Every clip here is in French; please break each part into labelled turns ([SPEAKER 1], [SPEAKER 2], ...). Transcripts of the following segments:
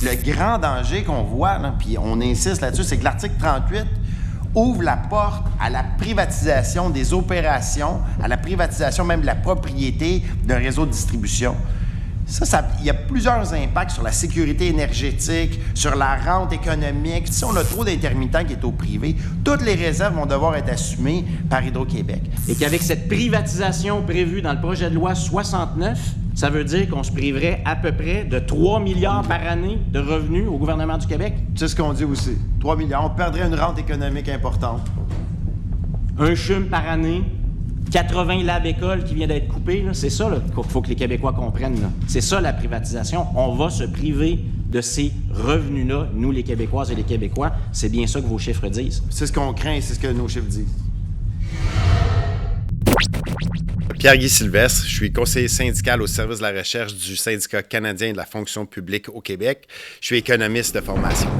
[SPEAKER 1] Le grand danger qu'on voit, là, puis on insiste là-dessus, c'est que l'article 38 ouvre la porte à la privatisation des opérations, à la privatisation même de la propriété d'un réseau de distribution. Il y a plusieurs impacts sur la sécurité énergétique, sur la rente économique. Si on a trop d'intermittents qui est au privé, toutes les réserves vont devoir être assumées par Hydro-Québec.
[SPEAKER 2] Et qu'avec cette privatisation prévue dans le projet de loi 69, ça veut dire qu'on se priverait à peu près de 3 milliards par année de revenus au gouvernement du Québec?
[SPEAKER 1] C'est ce qu'on dit aussi. 3 milliards. On perdrait une rente économique importante.
[SPEAKER 2] Un CHUM par année, 80 labs écoles qui vient d'être coupés, là, c'est ça qu'il faut que les Québécois comprennent. Là. C'est ça la privatisation. On va se priver de ces revenus-là, nous les Québécoises et les Québécois. C'est bien ça que vos chiffres disent.
[SPEAKER 1] C'est ce qu'on craint, c'est ce que nos chiffres disent.
[SPEAKER 3] Pierre-Guy Sylvestre, je suis conseiller syndical au service de la recherche du Syndicat canadien de la fonction publique au Québec. Je suis économiste de formation.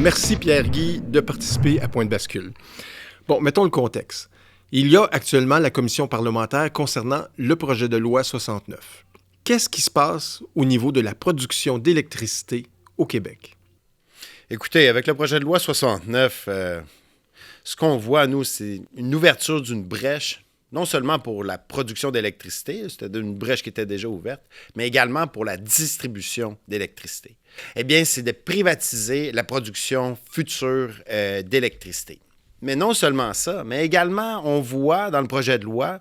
[SPEAKER 4] Merci Pierre-Guy de participer à Point de bascule. Bon, mettons le contexte. Il y a actuellement la commission parlementaire concernant le projet de loi 69. Qu'est-ce qui se passe au niveau de la production d'électricité au Québec?
[SPEAKER 3] Écoutez, avec le projet de loi 69, ce qu'on voit, nous, c'est une ouverture d'une brèche, non seulement pour la production d'électricité, c'était une brèche qui était déjà ouverte, mais également pour la distribution d'électricité. Eh bien, c'est de privatiser la production future d'électricité. Mais non seulement ça, mais également, on voit dans le projet de loi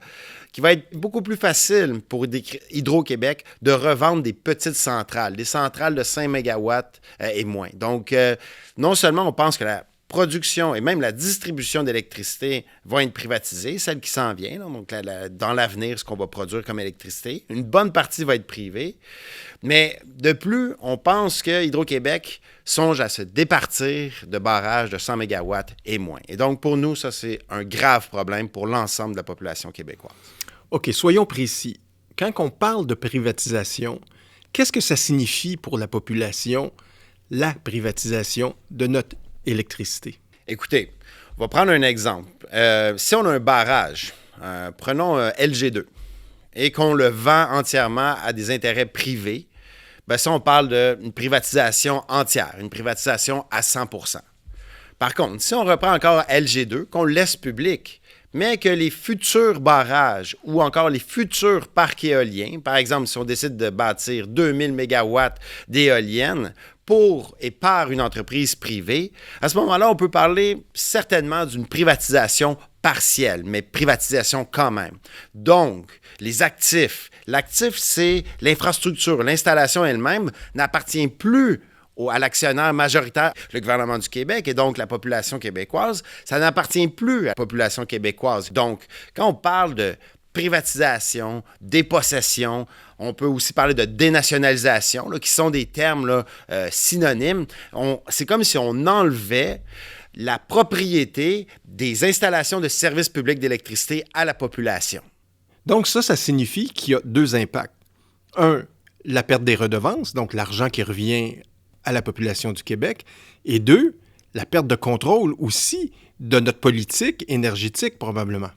[SPEAKER 3] qu'il va être beaucoup plus facile pour Hydro-Québec de revendre des petites centrales, des centrales de 5 MW et moins. Donc, non seulement on pense que la production et même la distribution d'électricité vont être privatisées, celle qui s'en vient, là, donc dans l'avenir, ce qu'on va produire comme électricité. Une bonne partie va être privée. Mais de plus, on pense que Hydro-Québec songe à se départir de barrages de 100 MW et moins. Et donc, pour nous, ça, c'est un grave problème pour l'ensemble de la population québécoise.
[SPEAKER 4] OK, soyons précis. Quand on parle de privatisation, qu'est-ce que ça signifie pour la population, la privatisation de notre électricité?
[SPEAKER 3] Écoutez, on va prendre un exemple. Si on a un barrage, prenons LG2, et qu'on le vend entièrement à des intérêts privés, bien ça, on parle d'une privatisation entière, une privatisation à 100%. Par contre, si on reprend encore LG2, qu'on le laisse public, mais que les futurs barrages ou encore les futurs parcs éoliens, par exemple, si on décide de bâtir 2000 MW d'éoliennes pour et par une entreprise privée, à ce moment-là, on peut parler certainement d'une privatisation partielle, mais privatisation quand même. Donc, les actifs. L'actif, c'est l'infrastructure. L'installation elle-même n'appartient plus à l'actionnaire majoritaire, le gouvernement du Québec et donc la population québécoise. Ça n'appartient plus à la population québécoise. Donc, quand on parle de privatisation, dépossession, on peut aussi parler de dénationalisation, là, qui sont des termes là, synonymes. C'est comme si on enlevait la propriété des installations de services publics d'électricité à la population.
[SPEAKER 4] Donc ça signifie qu'il y a deux impacts. Un, la perte des redevances, donc l'argent qui revient à la population du Québec. Et deux, la perte de contrôle aussi de notre politique énergétique, probablement.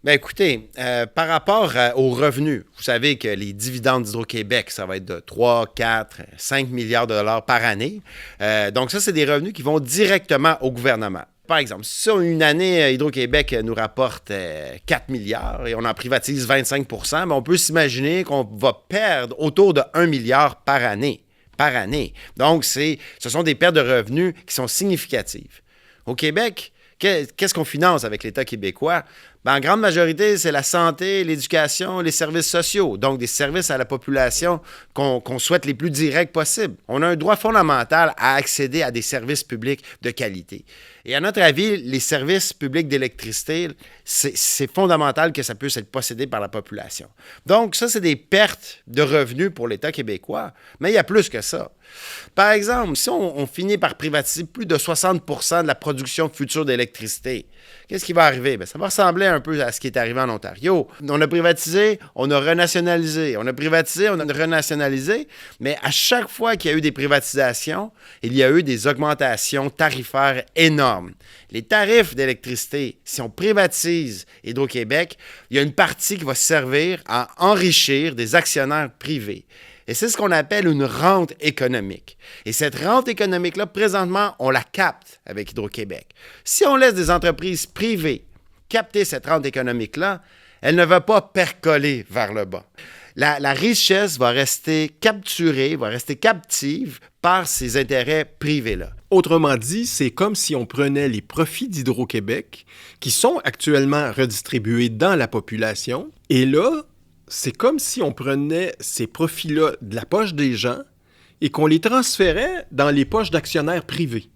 [SPEAKER 3] Bien, écoutez, par rapport aux revenus, vous savez que les dividendes d'Hydro-Québec, ça va être de 3, 4, 5 milliards de dollars par année. Donc ça, c'est des revenus qui vont directement au gouvernement. Par exemple, si une année, Hydro-Québec nous rapporte 4 milliards et on en privatise 25 %, bien, on peut s'imaginer qu'on va perdre autour de 1 milliard par année. Donc, ce sont des pertes de revenus qui sont significatives. Au Québec, qu'est-ce qu'on finance avec l'État québécois? En grande majorité, c'est la santé, l'éducation, les services sociaux, donc des services à la population qu'on souhaite les plus directs possibles. On a un droit fondamental à accéder à des services publics de qualité. Et à notre avis, les services publics d'électricité, c'est fondamental que ça puisse être possédé par la population. Donc, ça, c'est des pertes de revenus pour l'État québécois, mais il y a plus que ça. Par exemple, si on finit par privatiser plus de 60 % de la production future d'électricité, qu'est-ce qui va arriver? Bien, ça va ressembler un peu à ce qui est arrivé en Ontario. On a privatisé, on a renationalisé. On a privatisé, on a renationalisé. Mais à chaque fois qu'il y a eu des privatisations, il y a eu des augmentations tarifaires énormes. Les tarifs d'électricité, si on privatise Hydro-Québec, il y a une partie qui va servir à enrichir des actionnaires privés. Et c'est ce qu'on appelle une rente économique. Et cette rente économique-là, présentement, on la capte avec Hydro-Québec. Si on laisse des entreprises privées capter cette rente économique-là, elle ne va pas percoler vers le bas. La richesse va rester capturée, va rester captive par ces intérêts privés-là.
[SPEAKER 4] Autrement dit, c'est comme si on prenait les profits d'Hydro-Québec, qui sont actuellement redistribués dans la population, et là, c'est comme si on prenait ces profits-là de la poche des gens et qu'on les transférait dans les poches d'actionnaires privés.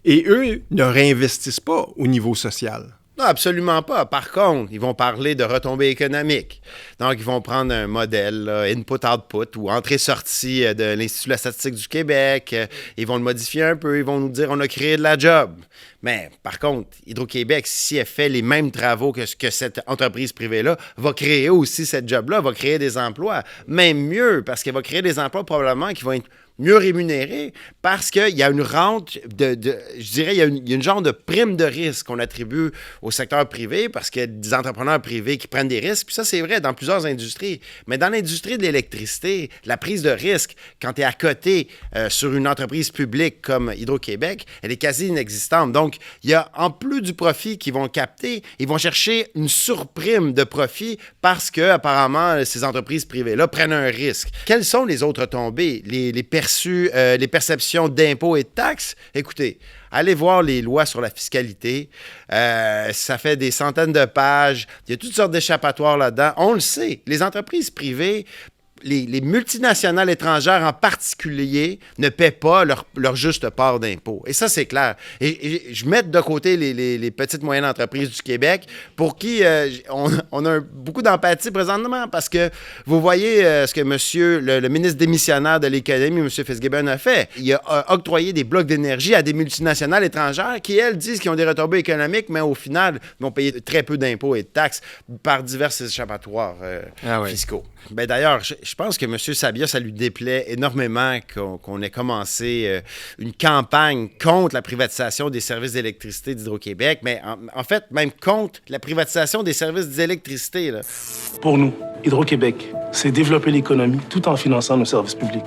[SPEAKER 4] Et eux ne réinvestissent pas au niveau social.
[SPEAKER 3] Non, absolument pas. Par contre, ils vont parler de retombées économiques. Donc, ils vont prendre un modèle, là, input-output, ou entrée-sortie de l'Institut de la statistique du Québec. Ils vont le modifier un peu. Ils vont nous dire on a créé de la job. Mais par contre, Hydro-Québec, si elle fait les mêmes travaux que cette entreprise privée-là, va créer aussi cette job-là, va créer des emplois. Même mieux, parce qu'elle va créer des emplois probablement qui vont être mieux rémunérés parce qu'il y a une rente je dirais, il y a une genre de prime de risque qu'on attribue au secteur privé parce qu'il y a des entrepreneurs privés qui prennent des risques. Puis ça, c'est vrai dans plusieurs industries. Mais dans l'industrie de l'électricité, la prise de risque, quand tu es à côté sur une entreprise publique comme Hydro-Québec, elle est quasi inexistante. Donc, il y a, en plus du profit qu'ils vont capter, ils vont chercher une surprime de profit parce que, apparemment, ces entreprises privées-là prennent un risque. Quelles sont les autres tombées? Les perceptions d'impôts et de taxes, écoutez, allez voir les lois sur la fiscalité. Ça fait des centaines de pages. Il y a toutes sortes d'échappatoires là-dedans. On le sait, les entreprises privées, les multinationales étrangères en particulier, ne paient pas leur juste part d'impôts. Et ça, c'est clair. Et je mets de côté les petites moyennes entreprises du Québec pour qui on a beaucoup d'empathie présentement parce que vous voyez ce que le ministre démissionnaire de l'Économie, M. Fitzgibbon, a fait. Il a octroyé des blocs d'énergie à des multinationales étrangères qui, elles, disent qu'ils ont des retombées économiques, mais au final, vont payer très peu d'impôts et de taxes par divers échappatoires fiscaux. Ben, d'ailleurs, je pense que M. Sabia, ça lui déplaît énormément qu'on ait commencé une campagne contre la privatisation des services d'électricité d'Hydro-Québec, mais en fait, même contre la privatisation des services d'électricité. Là.
[SPEAKER 5] Pour nous, Hydro-Québec, c'est développer l'économie tout en finançant nos services publics.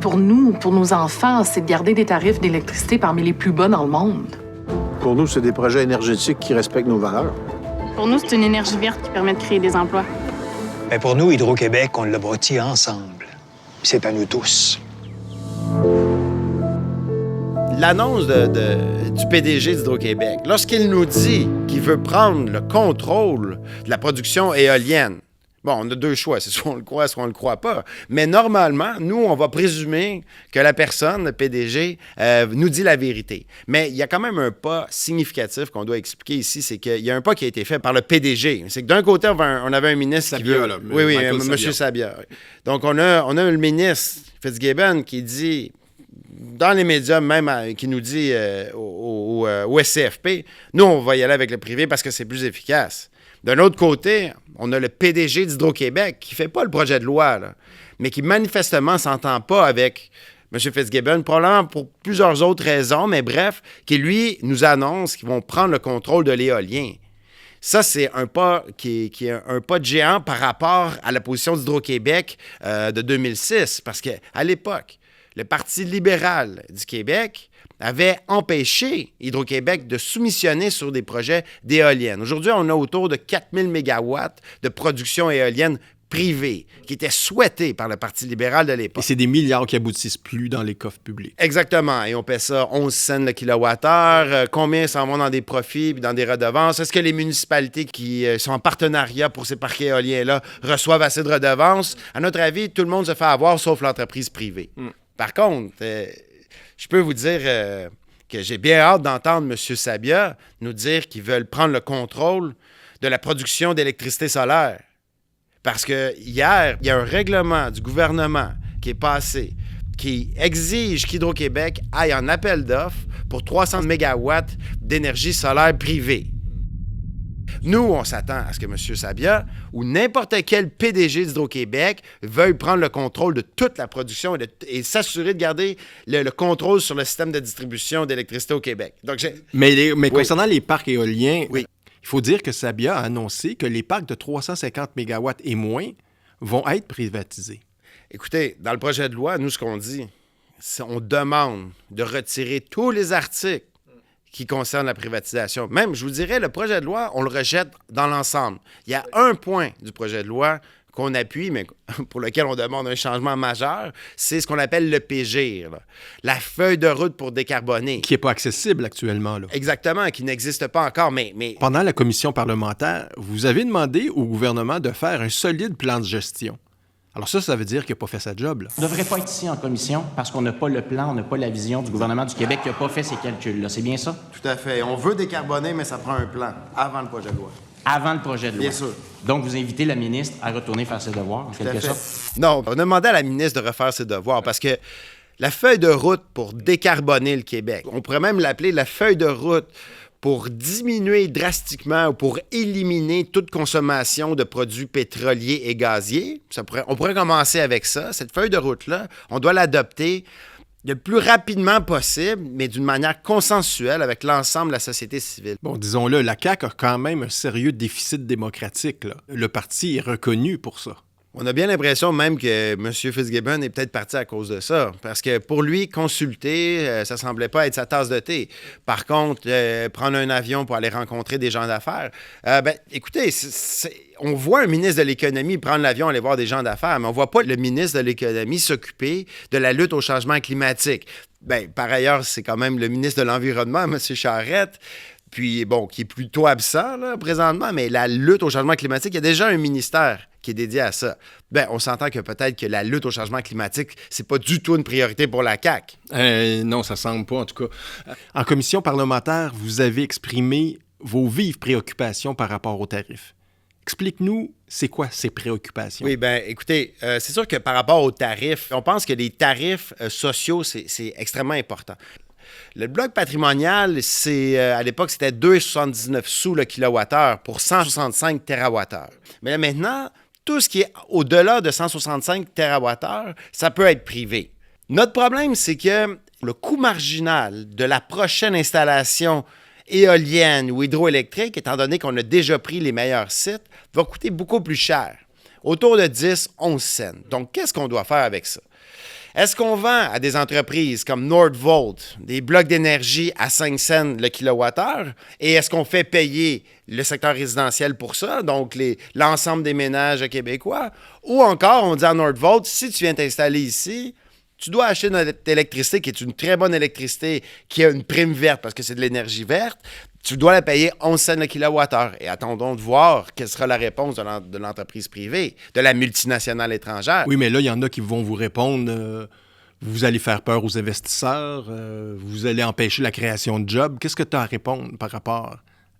[SPEAKER 6] Pour nous, pour nos enfants, c'est de garder des tarifs d'électricité parmi les plus bas dans le monde.
[SPEAKER 7] Pour nous, c'est des projets énergétiques qui respectent nos valeurs.
[SPEAKER 8] Pour nous, c'est une énergie verte qui permet de créer des emplois.
[SPEAKER 9] Mais pour nous, Hydro-Québec, on l'a bâti ensemble. C'est à nous tous.
[SPEAKER 3] L'annonce du PDG d'Hydro-Québec, lorsqu'il nous dit qu'il veut prendre le contrôle de la production éolienne, bon, on a deux choix, c'est soit on le croit, soit on le croit pas. Mais normalement, nous, on va présumer que la personne, le PDG, nous dit la vérité. Mais il y a quand même un pas significatif qu'on doit expliquer ici, c'est qu'il y a un pas qui a été fait par le PDG. C'est que d'un côté, on avait un ministre
[SPEAKER 4] Sabia,
[SPEAKER 3] qui veut...
[SPEAKER 4] là,
[SPEAKER 3] oui,
[SPEAKER 4] M.
[SPEAKER 3] Sabia. Donc, on a le ministre Fitzgibbon qui dit... dans les médias même, qui nous dit au SCFP, nous, on va y aller avec le privé parce que c'est plus efficace. D'un autre côté, on a le PDG d'Hydro-Québec qui ne fait pas le projet de loi, là, mais qui manifestement ne s'entend pas avec M. Fitzgibbon, probablement pour plusieurs autres raisons, mais bref, qui lui nous annonce qu'ils vont prendre le contrôle de l'éolien. Ça, c'est un pas qui est un pas de géant par rapport à la position d'Hydro-Québec de 2006, parce qu'à l'époque, le Parti libéral du Québec avait empêché Hydro-Québec de soumissionner sur des projets d'éoliennes. Aujourd'hui, on a autour de 4000 mégawatts de production éolienne privée qui était souhaitée par le Parti libéral de
[SPEAKER 4] Et
[SPEAKER 3] l'époque.
[SPEAKER 4] c'est des milliards qui aboutissent plus dans les coffres publics.
[SPEAKER 3] Exactement. Et on paie ça 11 cents le kilowattheure. Combien s'en vont dans des profits puis dans des redevances? Est-ce que les municipalités qui sont en partenariat pour ces parcs éoliens-là reçoivent assez de redevances? À notre avis, tout le monde se fait avoir sauf l'entreprise privée. Par contre, je peux vous dire que j'ai bien hâte d'entendre M. Sabia nous dire qu'ils veulent prendre le contrôle de la production d'électricité solaire. Parce que hier, il y a un règlement du gouvernement qui est passé qui exige qu'Hydro-Québec aille en appel d'offres pour 300 mégawatts d'énergie solaire privée. Nous, on s'attend à ce que M. Sabia ou n'importe quel PDG d'Hydro-Québec veuille prendre le contrôle de toute la production et s'assurer de garder le contrôle sur le système de distribution d'électricité au Québec. Donc,
[SPEAKER 4] Mais concernant les parcs éoliens,
[SPEAKER 3] Oui.
[SPEAKER 4] il faut dire que Sabia a annoncé que les parcs de 350 mégawatts et moins vont être privatisés.
[SPEAKER 3] Écoutez, dans le projet de loi, nous, ce qu'on dit, c'est on demande de retirer tous les articles qui concernent la privatisation. Même, je vous dirais, le projet de loi, on le rejette dans l'ensemble. Il y a un point du projet de loi qu'on appuie, mais pour lequel on demande un changement majeur, c'est ce qu'on appelle le PGIR, là. La feuille de route pour décarboner.
[SPEAKER 4] Qui n'est pas accessible actuellement, là.
[SPEAKER 3] Exactement, qui n'existe pas encore, mais
[SPEAKER 4] Pendant la commission parlementaire, vous avez demandé au gouvernement de faire un solide plan de gestion. Alors ça veut dire qu'il n'a pas fait sa job, là.
[SPEAKER 2] On ne devrait pas être ici en commission parce qu'on n'a pas le plan, on n'a pas la vision du gouvernement du Québec qui n'a pas fait ces calculs-là. C'est bien ça?
[SPEAKER 3] tout à fait. On veut décarboner, mais ça prend un plan avant le projet de loi.
[SPEAKER 2] Avant le projet de loi.
[SPEAKER 3] Bien sûr.
[SPEAKER 2] Donc, vous invitez la ministre à retourner faire ses devoirs, en quelque sorte.
[SPEAKER 3] Non, on a demandé à la ministre de refaire ses devoirs parce que la feuille de route pour décarboner le Québec, on pourrait même l'appeler la feuille de route pour diminuer drastiquement ou pour éliminer toute consommation de produits pétroliers et gaziers. On pourrait commencer avec ça. Cette feuille de route-là, on doit l'adopter le plus rapidement possible, mais d'une manière consensuelle avec l'ensemble de la société civile.
[SPEAKER 4] Bon, disons-le, la CAQ a quand même un sérieux déficit démocratique, là. Le parti est reconnu pour ça.
[SPEAKER 3] On a bien l'impression même que M. Fitzgibbon est peut-être parti à cause de ça. Parce que pour lui, consulter, ça semblait pas être sa tasse de thé. Par contre, prendre un avion pour aller rencontrer des gens d'affaires, écoutez, on voit un ministre de l'Économie prendre l'avion, aller voir des gens d'affaires, mais on voit pas le ministre de l'Économie s'occuper de la lutte au changement climatique. Par ailleurs, c'est quand même le ministre de l'Environnement, M. Charette, puis bon, qui est plutôt absent là, présentement, mais la lutte au changement climatique, il y a déjà un ministère qui est dédié à ça. On s'entend que peut-être que la lutte au changement climatique, c'est pas du tout une priorité pour la CAQ.
[SPEAKER 4] Non, ça semble pas, en tout cas. En commission parlementaire, vous avez exprimé vos vives préoccupations par rapport aux tarifs. Explique-nous, c'est quoi ces préoccupations?
[SPEAKER 3] Oui, écoutez, c'est sûr que par rapport aux tarifs, on pense que les tarifs sociaux, c'est extrêmement important. Le bloc patrimonial, à l'époque, c'était 2,79 sous le kilowattheure pour 165 terawattheures. Mais là, maintenant, tout ce qui est au-delà de 165 terawattheures, ça peut être privé. Notre problème, c'est que le coût marginal de la prochaine installation éolienne ou hydroélectrique, étant donné qu'on a déjà pris les meilleurs sites, va coûter beaucoup plus cher, autour de 10-11 cents. Donc, qu'est-ce qu'on doit faire avec ça? Est-ce qu'on vend à des entreprises comme Nordvolt des blocs d'énergie à 5 cents le kilowattheure? Et est-ce qu'on fait payer le secteur résidentiel pour ça, donc l'ensemble des ménages québécois? Ou encore, on dit à Nordvolt, si tu viens t'installer ici, tu dois acheter notre électricité, qui est une très bonne électricité, qui a une prime verte parce que c'est de l'énergie verte. Tu dois la payer 11 cents le kilowattheure. Et attendons de voir quelle sera la réponse de l'entreprise privée, de la multinationale étrangère.
[SPEAKER 4] Oui, mais là, il y en a qui vont vous répondre vous allez faire peur aux investisseurs, vous allez empêcher la création de jobs. Qu'est-ce que tu as à répondre par rapport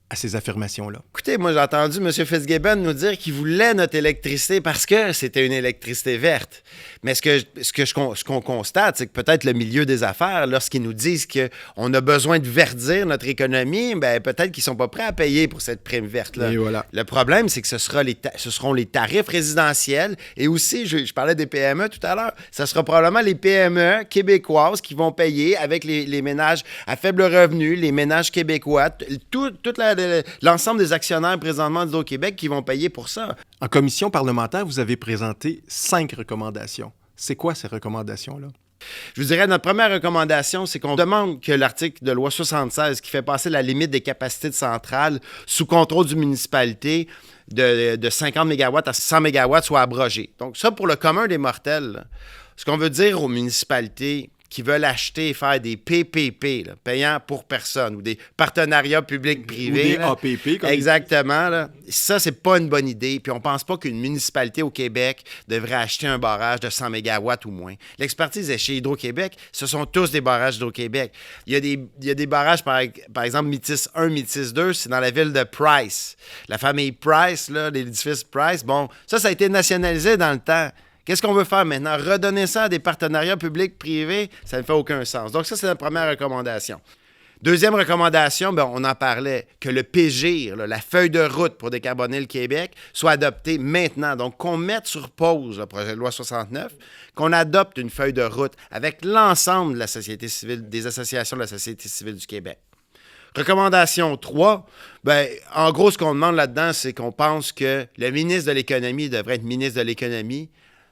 [SPEAKER 4] à ces affirmations-là?
[SPEAKER 3] Écoutez, moi, j'ai entendu M. Fitzgibbon nous dire qu'il voulait notre électricité parce que c'était une électricité verte. Mais ce qu'on constate, c'est que peut-être le milieu des affaires, lorsqu'ils nous disent qu'on a besoin de verdir notre économie, peut-être qu'ils ne sont pas prêts à payer pour cette prime verte-là.
[SPEAKER 4] Et voilà.
[SPEAKER 3] Le problème, c'est que ce seront les tarifs résidentiels et aussi, je parlais des PME tout à l'heure, ce sera probablement les PME québécoises qui vont payer avec les ménages à faible revenu, les ménages québécois, l'ensemble des actionnaires présentement d'Hydro-Québec qui vont payer pour ça.
[SPEAKER 4] En commission parlementaire, vous avez présenté 5 recommandations. C'est quoi ces recommandations-là?
[SPEAKER 3] Je vous dirais, notre première recommandation, c'est qu'on demande que l'article de loi 76, qui fait passer la limite des capacités de centrales sous contrôle du municipalité de 50 MW à 100 MW, soit abrogé. Donc ça, pour le commun des mortels, là, ce qu'on veut dire aux municipalités qui veulent acheter et faire des PPP, là, payants pour personne, ou des partenariats publics-privés.
[SPEAKER 4] Ou des APP. Comme
[SPEAKER 3] exactement. Là. Ça, c'est pas une bonne idée. Puis on pense pas qu'une municipalité au Québec devrait acheter un barrage de 100 MW ou moins. L'expertise est chez Hydro-Québec. Ce sont tous des barrages d'Hydro-Québec. Il y a des barrages, par exemple, Métis 1, Métis 2, c'est dans la ville de Price. La famille Price, là, l'édifice Price, bon, ça a été nationalisé dans le temps. Qu'est-ce qu'on veut faire maintenant? Redonner ça à des partenariats publics-privés? Ça ne fait aucun sens. Donc ça, c'est la première recommandation. Deuxième recommandation, bien, on en parlait, que le PGIR, là, la feuille de route pour décarboner le Québec, soit adoptée maintenant. Donc qu'on mette sur pause le projet de loi 69, qu'on adopte une feuille de route avec l'ensemble de la société civile, des associations de la société civile du Québec. Recommandation 3, bien, en gros, ce qu'on demande là-dedans, c'est qu'on pense que le ministre de l'Économie devrait être ministre de l'Économie.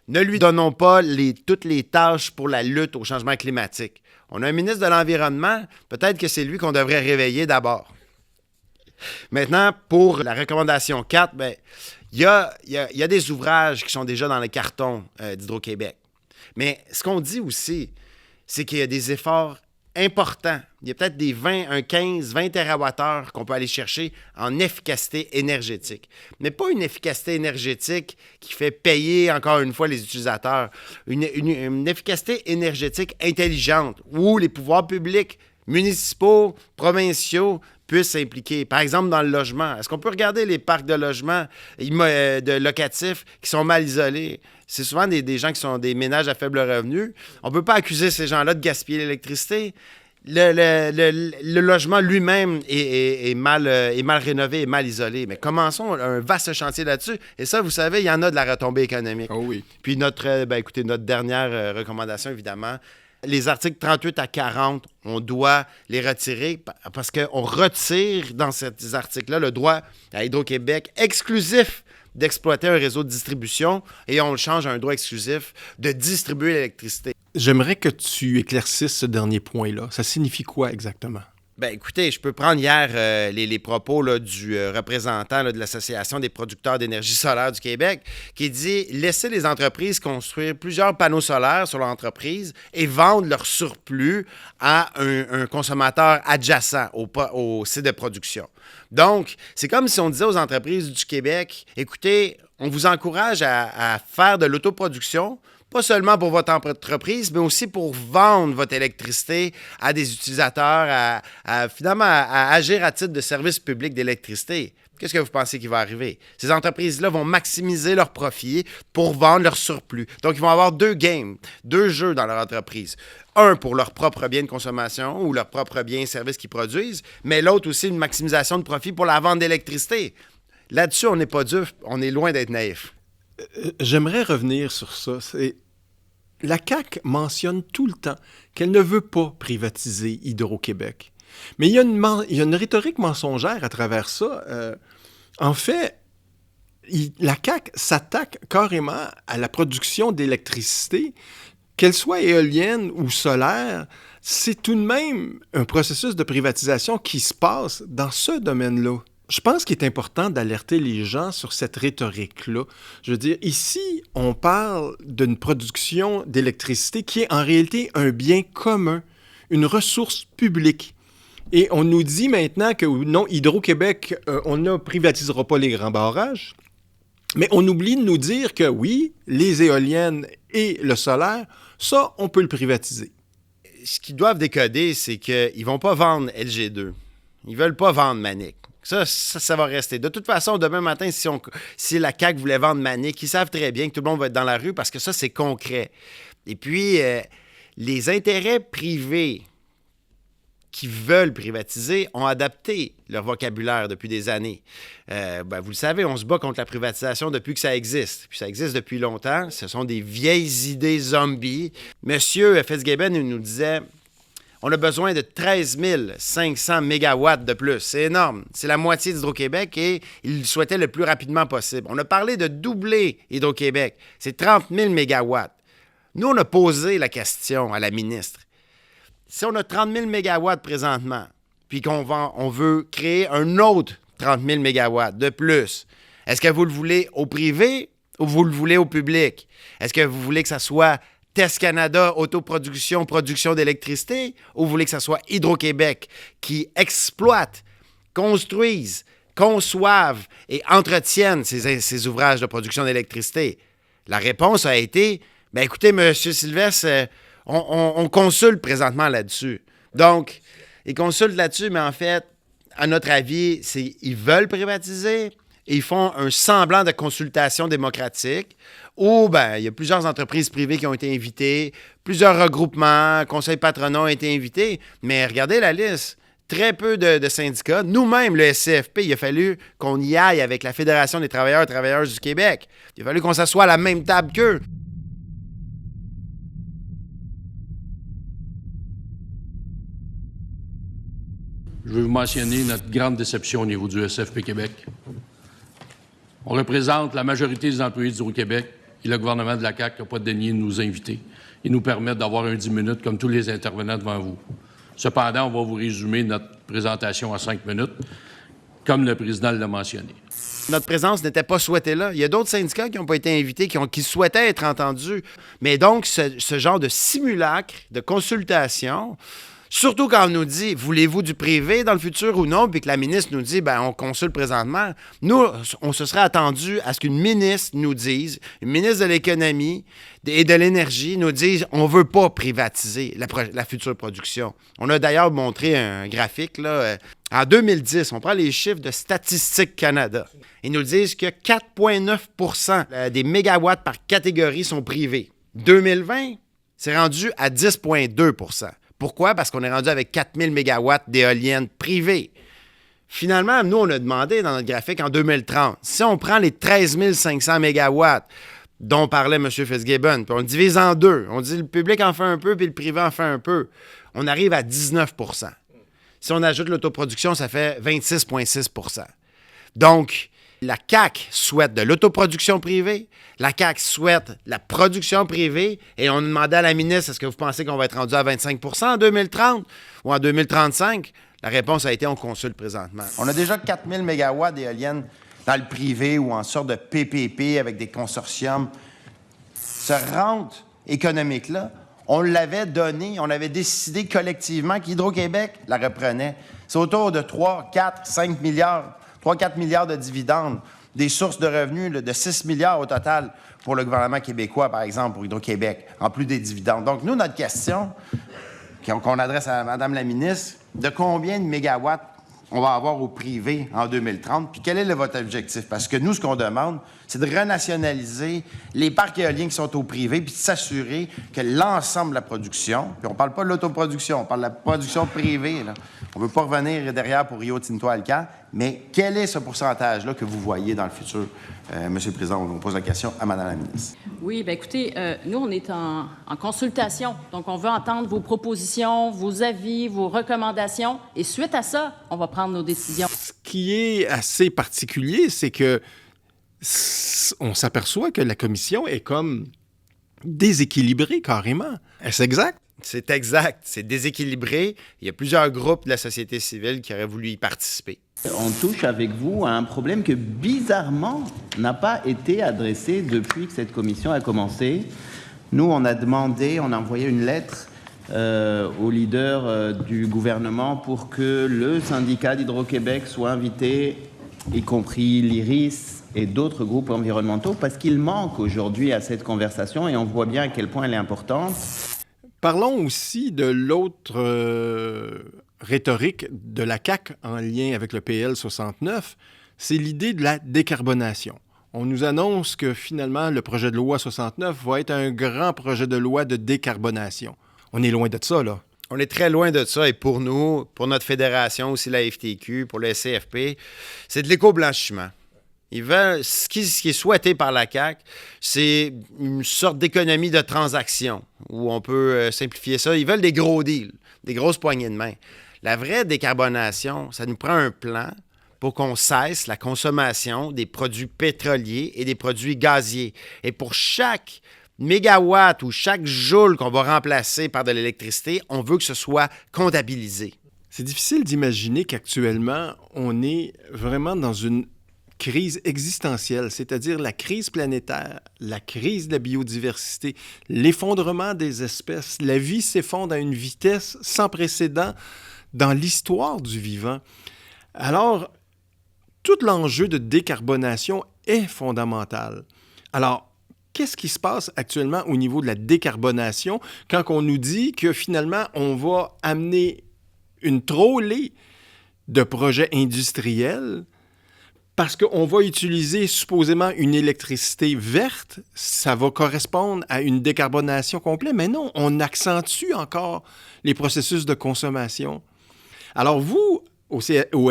[SPEAKER 3] Ne lui donnons pas toutes les tâches pour la lutte au changement climatique. On a un ministre de l'Environnement, peut-être que c'est lui qu'on devrait réveiller d'abord. Maintenant, pour la recommandation 4, bien, il y a des ouvrages qui sont déjà dans le carton d'Hydro-Québec. Mais ce qu'on dit aussi, c'est qu'il y a des efforts importants. Il y a peut-être un 15, 20 TWh qu'on peut aller chercher en efficacité énergétique. Mais pas une efficacité énergétique qui fait payer, encore une fois, les utilisateurs. Une efficacité énergétique intelligente où les pouvoirs publics, municipaux, provinciaux, puissent s'impliquer. Par exemple, dans le logement. Est-ce qu'on peut regarder les parcs de logement locatifs qui sont mal isolés? C'est souvent des gens qui sont des ménages à faible revenu. On ne peut pas accuser ces gens-là de gaspiller l'électricité. Le logement lui-même est mal rénové et mal isolé. Mais commençons un vaste chantier là-dessus. Et ça, vous savez, il y en a de la retombée économique.
[SPEAKER 4] Oh oui.
[SPEAKER 3] Puis notre dernière recommandation, évidemment, les articles 38 à 40, on doit les retirer parce qu'on retire dans ces articles-là le droit à Hydro-Québec exclusif d'exploiter un réseau de distribution et on le change à un droit exclusif de distribuer l'électricité.
[SPEAKER 4] J'aimerais que tu éclaircisses ce dernier point-là. Ça signifie quoi exactement?
[SPEAKER 3] Bien, écoutez, je peux prendre hier les propos là, du représentant là, de l'Association des producteurs d'énergie solaire du Québec qui dit « Laissez les entreprises construire plusieurs panneaux solaires sur leur entreprise et vendre leur surplus à un consommateur adjacent au site de production. » Donc, c'est comme si on disait aux entreprises du Québec « Écoutez, on vous encourage à faire de l'autoproduction, pas seulement pour votre entreprise, mais aussi pour vendre votre électricité à des utilisateurs, finalement, à agir à titre de service public d'électricité. » Qu'est-ce que vous pensez qui va arriver? Ces entreprises-là vont maximiser leurs profits pour vendre leur surplus. Donc, ils vont avoir deux jeux dans leur entreprise. Un pour leurs propres biens de consommation ou leurs propres biens et services qu'ils produisent, mais l'autre aussi une maximisation de profit pour la vente d'électricité. Là-dessus, on n'est pas dur, on est loin d'être naïf.
[SPEAKER 4] J'aimerais revenir sur ça. La CAQ mentionne tout le temps qu'elle ne veut pas privatiser Hydro-Québec. Mais il y a une rhétorique mensongère à travers ça. En fait, la CAQ s'attaque carrément à la production d'électricité, qu'elle soit éolienne ou solaire. C'est tout de même un processus de privatisation qui se passe dans ce domaine-là. Je pense qu'il est important d'alerter les gens sur cette rhétorique-là. Je veux dire, ici, on parle d'une production d'électricité qui est en réalité un bien commun, une ressource publique. Et on nous dit maintenant que non, Hydro-Québec, on ne privatisera pas les grands barrages, mais on oublie de nous dire que oui, les éoliennes et le solaire, ça, on peut le privatiser.
[SPEAKER 3] Ce qu'ils doivent décoder, c'est qu'ils ne vont pas vendre LG2. Ils ne veulent pas vendre Manic. Ça va rester. De toute façon, demain matin, si la CAQ voulait vendre Manic, ils savent très bien que tout le monde va être dans la rue parce que ça, c'est concret. Et puis, les intérêts privés qui veulent privatiser ont adapté leur vocabulaire depuis des années. Vous le savez, on se bat contre la privatisation depuis que ça existe. Puis ça existe depuis longtemps. Ce sont des vieilles idées zombies. Monsieur Fitzgibbon nous disait... On a besoin de 13 500 mégawatts de plus. C'est énorme. C'est la moitié d'Hydro-Québec et il le souhaitait le plus rapidement possible. On a parlé de doubler Hydro-Québec. C'est 30 000 mégawatts. Nous, on a posé la question à la ministre. Si on a 30 000 mégawatts présentement, puis on veut créer un autre 30 000 mégawatts de plus, est-ce que vous le voulez au privé ou vous le voulez au public? Est-ce que vous voulez que ça soit Test Canada, autoproduction, production d'électricité, ou vous voulez que ça soit Hydro-Québec qui exploite, construise, conçoive et entretienne ces ouvrages de production d'électricité? La réponse a été, bien écoutez, M. Sylvestre, on consulte présentement là-dessus. Donc, ils consultent là-dessus, mais en fait, à notre avis, ils veulent privatiser, et ils font un semblant de consultation démocratique où il y a plusieurs entreprises privées qui ont été invitées, plusieurs regroupements, conseils patronaux ont été invités, mais regardez la liste. Très peu de syndicats. Nous-mêmes, le SCFP, il a fallu qu'on y aille avec la Fédération des travailleurs et travailleuses du Québec. Il a fallu qu'on s'assoie à la même table qu'eux.
[SPEAKER 10] Je veux vous mentionner notre grande déception au niveau du SFP Québec. On représente la majorité des employés d'Hydro-Québec et le gouvernement de la CAQ n'a pas daigné de nous inviter et nous permettre d'avoir un 10 minutes comme tous les intervenants devant vous. Cependant, on va vous résumer notre présentation à 5 minutes, comme le président l'a mentionné.
[SPEAKER 3] Notre présence n'était pas souhaitée là. Il y a d'autres syndicats qui n'ont pas été invités, qui souhaitaient être entendus. Mais donc, ce genre de simulacre, de consultation, surtout quand on nous dit « Voulez-vous du privé dans le futur ou non? » puis que la ministre nous dit « On consulte présentement. » Nous, on se serait attendu à ce qu'une ministre nous dise, une ministre de l'Économie et de l'Énergie nous dise « On ne veut pas privatiser la future production. » On a d'ailleurs montré un graphique, là. En 2010, on prend les chiffres de Statistique Canada. Ils nous disent que 4,9 % des mégawatts par catégorie sont privés. 2020, c'est rendu à 10,2 %. Pourquoi? Parce qu'on est rendu avec 4000 mégawatts d'éoliennes privées. Finalement, nous, on a demandé dans notre graphique en 2030, si on prend les 13 500 mégawatts dont parlait M. Fitzgibbon, puis on le divise en deux, on dit le public en fait un peu, puis le privé en fait un peu, on arrive à 19 %. Si on ajoute l'autoproduction, ça fait 26,6 %. Donc, la CAQ souhaite de l'autoproduction privée, la CAQ souhaite la production privée, et on demandait à la ministre, est-ce que vous pensez qu'on va être rendu à 25 % en 2030 ou en 2035? La réponse a été, on consulte présentement.
[SPEAKER 1] On a déjà 4000 mégawatts d'éoliennes dans le privé ou en sorte de PPP avec des consortiums. Ce rente économique-là, on l'avait donné, on avait décidé collectivement qu'Hydro-Québec la reprenait. C'est autour de 3, 4, 5 milliards 3-4 milliards de dividendes, des sources de revenus de 6 milliards au total pour le gouvernement québécois, par exemple, pour Hydro-Québec, en plus des dividendes. Donc, nous, notre question qu'on adresse à Mme la ministre, de combien de mégawatts on va avoir au privé en 2030, puis quel est votre objectif? Parce que nous, ce qu'on demande, c'est de renationaliser les parcs éoliens qui sont au privé, puis de s'assurer que l'ensemble de la production, puis on ne parle pas de l'autoproduction, on parle de la production privée, là. On ne veut pas revenir derrière pour Rio Tinto Alcan, mais quel est ce pourcentage-là que vous voyez dans le futur? Monsieur le Président, on pose la question à Mme la ministre.
[SPEAKER 11] Oui, bien écoutez, nous, on est en consultation. Donc, on veut entendre vos propositions, vos avis, vos recommandations. Et suite à ça, on va prendre nos décisions.
[SPEAKER 4] Ce qui est assez particulier, c'est que on s'aperçoit que la commission est comme déséquilibrée carrément. Est-ce exact?
[SPEAKER 3] C'est exact. C'est déséquilibré. Il y a plusieurs groupes de la société civile qui auraient voulu y participer.
[SPEAKER 12] On touche avec vous à un problème que, bizarrement, n'a pas été adressé depuis que cette commission a commencé. Nous, on a demandé, on a envoyé une lettre au leader du gouvernement pour que le syndicat d'Hydro-Québec soit invité, y compris l'IRIS et d'autres groupes environnementaux, parce qu'il manque aujourd'hui à cette conversation et on voit bien à quel point elle est importante.
[SPEAKER 4] Parlons aussi de l'autre rhétorique de la CAQ en lien avec le PL 69, c'est l'idée de la décarbonation. On nous annonce que finalement, le projet de loi 69 va être un grand projet de loi de décarbonation. On est loin de ça, là.
[SPEAKER 3] On est très loin de ça, et pour nous, pour notre fédération, aussi la FTQ, pour le SCFP, c'est de l'éco-blanchiment. Ce qui est souhaité par la CAQ, c'est une sorte d'économie de transaction, où on peut simplifier ça. Ils veulent des gros deals, des grosses poignées de main. La vraie décarbonation, ça nous prend un plan pour qu'on cesse la consommation des produits pétroliers et des produits gaziers. Et pour chaque mégawatt ou chaque joule qu'on va remplacer par de l'électricité, on veut que ce soit comptabilisé.
[SPEAKER 4] C'est difficile d'imaginer qu'actuellement, on est vraiment dans une crise existentielle, c'est-à-dire la crise planétaire, la crise de la biodiversité, l'effondrement des espèces. La vie s'effondre à une vitesse sans précédent dans l'histoire du vivant. Alors, tout l'enjeu de décarbonation est fondamental. Alors, qu'est-ce qui se passe actuellement au niveau de la décarbonation quand on nous dit que finalement, on va amener une trollée de projets industriels parce qu'on va utiliser supposément une électricité verte, ça va correspondre à une décarbonation complète. Mais non, on accentue encore les processus de consommation. Alors vous, au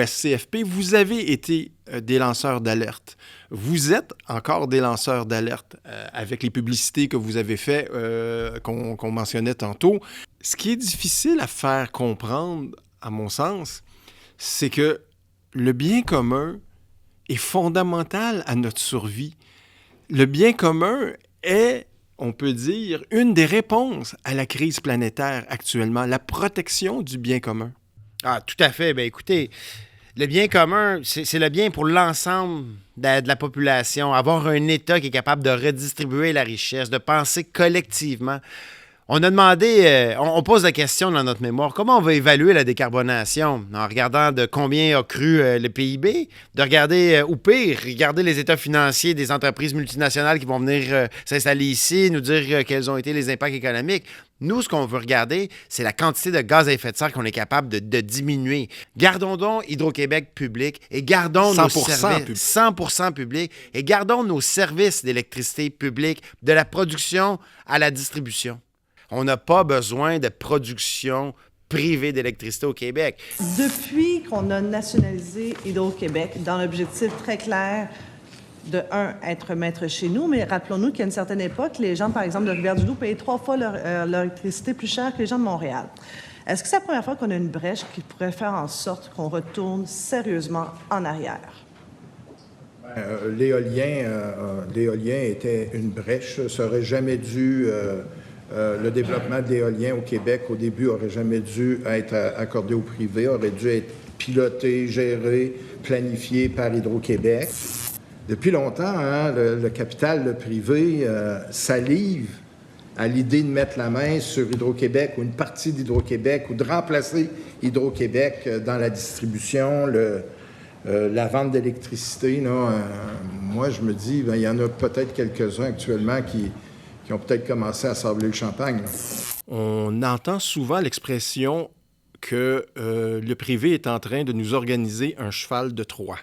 [SPEAKER 4] SCFP, vous avez été des lanceurs d'alerte. Vous êtes encore des lanceurs d'alerte avec les publicités que vous avez faites, qu'on mentionnait tantôt. Ce qui est difficile à faire comprendre, à mon sens, c'est que le bien commun est fondamental à notre survie. Le bien commun est, on peut dire, une des réponses à la crise planétaire actuellement, la protection du bien commun.
[SPEAKER 3] Ah, tout à fait. Bien, écoutez, le bien commun, c'est le bien pour l'ensemble de la population. Avoir un État qui est capable de redistribuer la richesse, de penser collectivement. On a demandé, on pose la question dans notre mémoire, comment on va évaluer la décarbonation? En regardant de combien a cru le PIB, de regarder, ou pire, regarder les états financiers des entreprises multinationales qui vont venir s'installer ici, nous dire quels ont été les impacts économiques. Nous, ce qu'on veut regarder, c'est la quantité de gaz à effet de serre qu'on est capable de diminuer. Gardons donc Hydro-Québec public et gardons nos services 100% public et gardons nos services d'électricité publique, de la production à la distribution. On n'a pas besoin de production privée d'électricité au Québec.
[SPEAKER 13] Depuis qu'on a nationalisé Hydro-Québec, dans l'objectif très clair de, être maître chez nous, mais rappelons-nous qu'à une certaine époque, les gens, par exemple, de Rivière-du-Loup payaient 3 fois leur électricité plus cher que les gens de Montréal. Est-ce que c'est la première fois qu'on a une brèche qui pourrait faire en sorte qu'on retourne sérieusement en arrière?
[SPEAKER 7] L'éolien était une brèche. Ça n'aurait jamais dû... le développement de l'éolien au Québec, au début, n'aurait jamais dû être accordé au privé, aurait dû être piloté, géré, planifié par Hydro-Québec. Depuis longtemps, le capital privé salive à l'idée de mettre la main sur Hydro-Québec ou une partie d'Hydro-Québec ou de remplacer Hydro-Québec dans la distribution, la vente d'électricité. Moi, je me dis, il y en a peut-être quelques-uns actuellement qui ont peut-être commencé à sabler le champagne. Là.
[SPEAKER 4] On entend souvent l'expression que le privé est en train de nous organiser un cheval de Troie.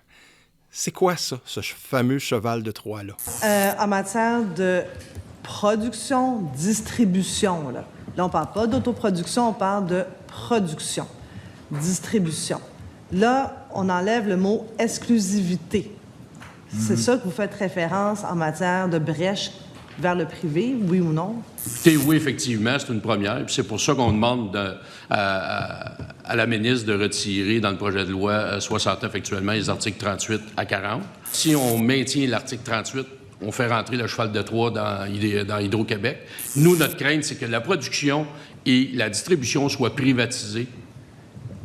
[SPEAKER 4] C'est quoi ça, ce fameux cheval de Troie-là?
[SPEAKER 13] En matière de production, distribution, là on ne parle pas d'autoproduction, on parle de production, distribution. Là, on enlève le mot « exclusivité ». C'est ça que vous faites référence en matière de brèche vers le privé, oui ou non?
[SPEAKER 10] Écoutez, oui, effectivement, c'est une première. Puis c'est pour ça qu'on demande à la ministre de retirer dans le projet de loi 69 actuellement les articles 38 à 40. Si on maintient l'article 38, on fait rentrer le cheval de Troie dans Hydro-Québec. Nous, notre crainte, c'est que la production et la distribution soient privatisées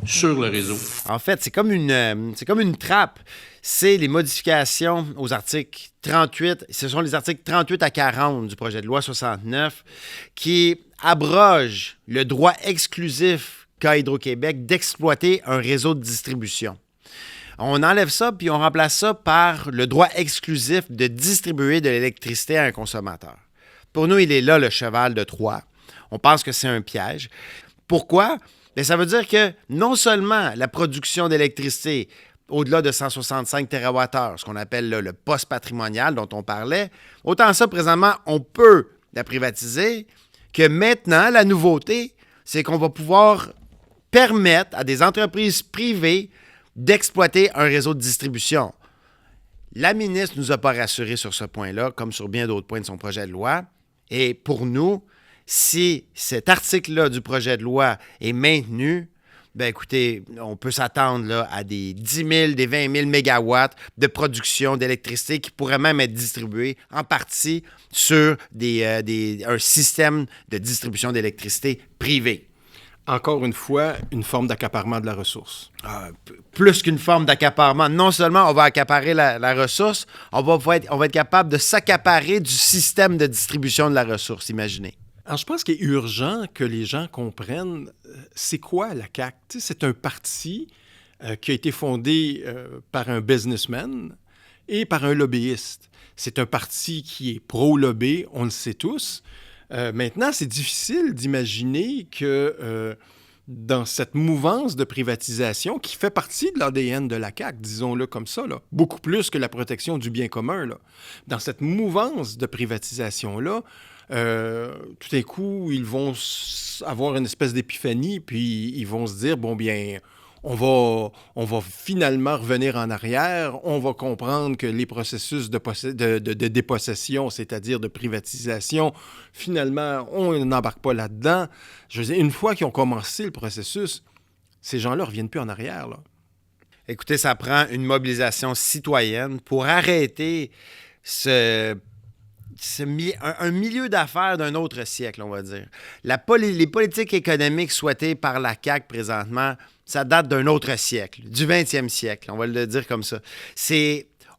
[SPEAKER 10] sur le réseau.
[SPEAKER 3] En fait, c'est comme une trappe. C'est les modifications aux articles 38. Ce sont les articles 38 à 40 du projet de loi 69 qui abrogent le droit exclusif qu'a Hydro-Québec d'exploiter un réseau de distribution. On enlève ça, puis on remplace ça par le droit exclusif de distribuer de l'électricité à un consommateur. Pour nous, il est là le cheval de Troie. On pense que c'est un piège. Pourquoi? Bien, ça veut dire que non seulement la production d'électricité au-delà de 165 TWh, ce qu'on appelle là, le poste patrimonial dont on parlait, autant ça, présentement, on peut la privatiser, que maintenant, la nouveauté, c'est qu'on va pouvoir permettre à des entreprises privées d'exploiter un réseau de distribution. La ministre ne nous a pas rassurés sur ce point-là, comme sur bien d'autres points de son projet de loi. Et pour nous, si cet article-là du projet de loi est maintenu, Ben écoutez, on peut s'attendre là, à des 10 000, des 20 000 mégawatts de production d'électricité qui pourraient même être distribués en partie sur un système de distribution d'électricité privé.
[SPEAKER 4] Encore une fois, une forme d'accaparement de la ressource.
[SPEAKER 3] Plus qu'une forme d'accaparement. Non seulement on va accaparer la ressource, on va être capable de s'accaparer du système de distribution de la ressource, imaginez.
[SPEAKER 4] Alors, je pense qu'il est urgent que les gens comprennent c'est quoi la CAQ. Tu sais, c'est un parti qui a été fondé par un businessman et par un lobbyiste. C'est un parti qui est pro-lobby, on le sait tous. Maintenant, c'est difficile d'imaginer que dans cette mouvance de privatisation qui fait partie de l'ADN de la CAQ, disons-le comme ça, là, beaucoup plus que la protection du bien commun, là. Dans cette mouvance de privatisation-là, tout à coup, ils vont avoir une espèce d'épiphanie, puis ils vont se dire, bon bien, on va finalement revenir en arrière, on va comprendre que les processus de dépossession, c'est-à-dire de privatisation, finalement, on n'embarque pas là-dedans. Je veux dire, une fois qu'ils ont commencé le processus, ces gens-là ne reviennent plus en arrière, là.
[SPEAKER 3] Écoutez, ça prend une mobilisation citoyenne pour arrêter un milieu d'affaires d'un autre siècle, on va dire. Les politiques économiques souhaitées par la CAQ présentement, ça date d'un autre siècle, du 20e siècle, on va le dire comme ça.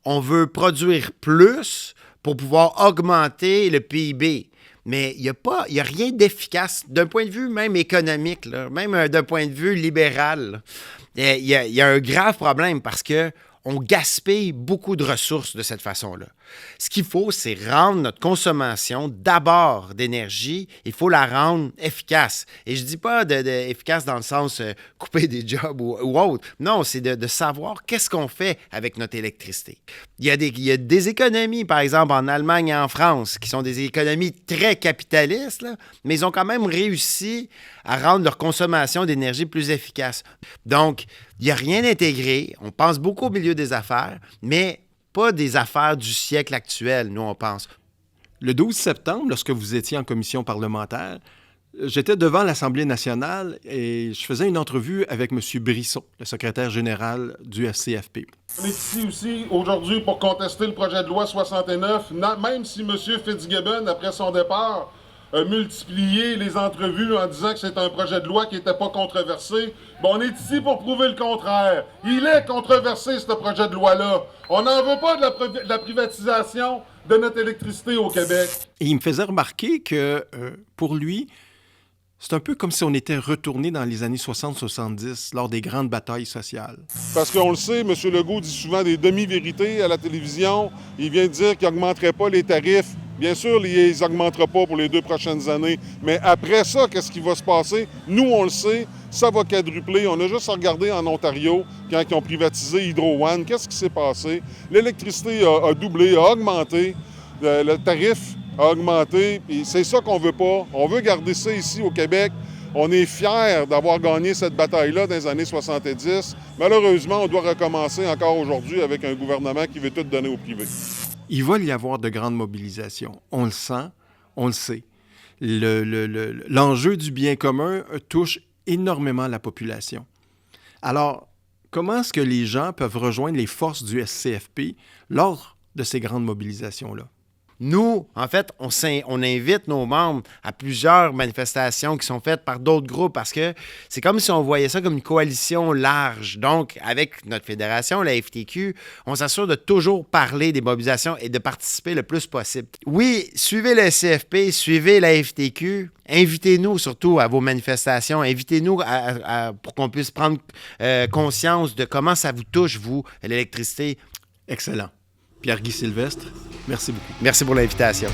[SPEAKER 3] On veut produire plus pour pouvoir augmenter le PIB. Mais il n'y a rien d'efficace d'un point de vue même économique, là, même d'un point de vue libéral. Il y a un grave problème parce que on gaspille beaucoup de ressources de cette façon-là. Ce qu'il faut, c'est rendre notre consommation d'abord d'énergie, il faut la rendre efficace. Et je ne dis pas efficace dans le sens couper des jobs ou autre. Non, c'est de savoir qu'est-ce qu'on fait avec notre électricité. Il y a des économies, par exemple, en Allemagne et en France, qui sont des économies très capitalistes, là, mais ils ont quand même réussi à rendre leur consommation d'énergie plus efficace. Donc, il n'y a rien d'intégré. On pense beaucoup au milieu des affaires, mais pas des affaires du siècle actuel, nous, on pense.
[SPEAKER 4] Le 12 septembre, lorsque vous étiez en commission parlementaire, j'étais devant l'Assemblée nationale et je faisais une entrevue avec M. Brisson, le secrétaire général du FCFP.
[SPEAKER 14] On est ici aussi aujourd'hui pour contester le projet de loi 69, même si M. Fitzgibbon, après son départ, a multiplié les entrevues en disant que c'est un projet de loi qui n'était pas controversé. Bon, on est ici pour prouver le contraire. Il est controversé, ce projet de loi-là. On n'en veut pas de la privatisation de notre électricité au Québec.
[SPEAKER 4] Et il me faisait remarquer que, pour lui, c'est un peu comme si on était retourné dans les années 60-70, lors des grandes batailles sociales.
[SPEAKER 14] Parce qu'on le sait, M. Legault dit souvent des demi-vérités à la télévision. Il vient de dire qu'il n'augmenterait pas les tarifs. Bien sûr, il ne les augmentera pas pour les 2 prochaines années. Mais après ça, qu'est-ce qui va se passer? Nous, on le sait, ça va quadrupler. On a juste à regarder en Ontario, quand ils ont privatisé Hydro One, qu'est-ce qui s'est passé? L'électricité a doublé, a augmenté. Le tarif a augmenté. Et c'est ça qu'on veut pas. On veut garder ça ici au Québec. On est fiers d'avoir gagné cette bataille-là dans les années 70. Malheureusement, on doit recommencer encore aujourd'hui avec un gouvernement qui veut tout donner au privé.
[SPEAKER 4] Il va y avoir de grandes mobilisations. On le sent, on le sait. L'enjeu du bien commun touche énormément la population. Alors, comment est-ce que les gens peuvent rejoindre les forces du SCFP lors de ces grandes mobilisations-là?
[SPEAKER 3] Nous, en fait, on invite nos membres à plusieurs manifestations qui sont faites par d'autres groupes parce que c'est comme si on voyait ça comme une coalition large. Donc, avec notre fédération, la FTQ, on s'assure de toujours parler des mobilisations et de participer le plus possible. Oui, suivez le SCFP, suivez la FTQ, invitez-nous surtout à vos manifestations, invitez-nous pour qu'on puisse prendre conscience de comment ça vous touche, vous, l'électricité.
[SPEAKER 4] Excellent. Pierre-Guy Sylvestre, merci beaucoup.
[SPEAKER 3] Merci pour l'invitation.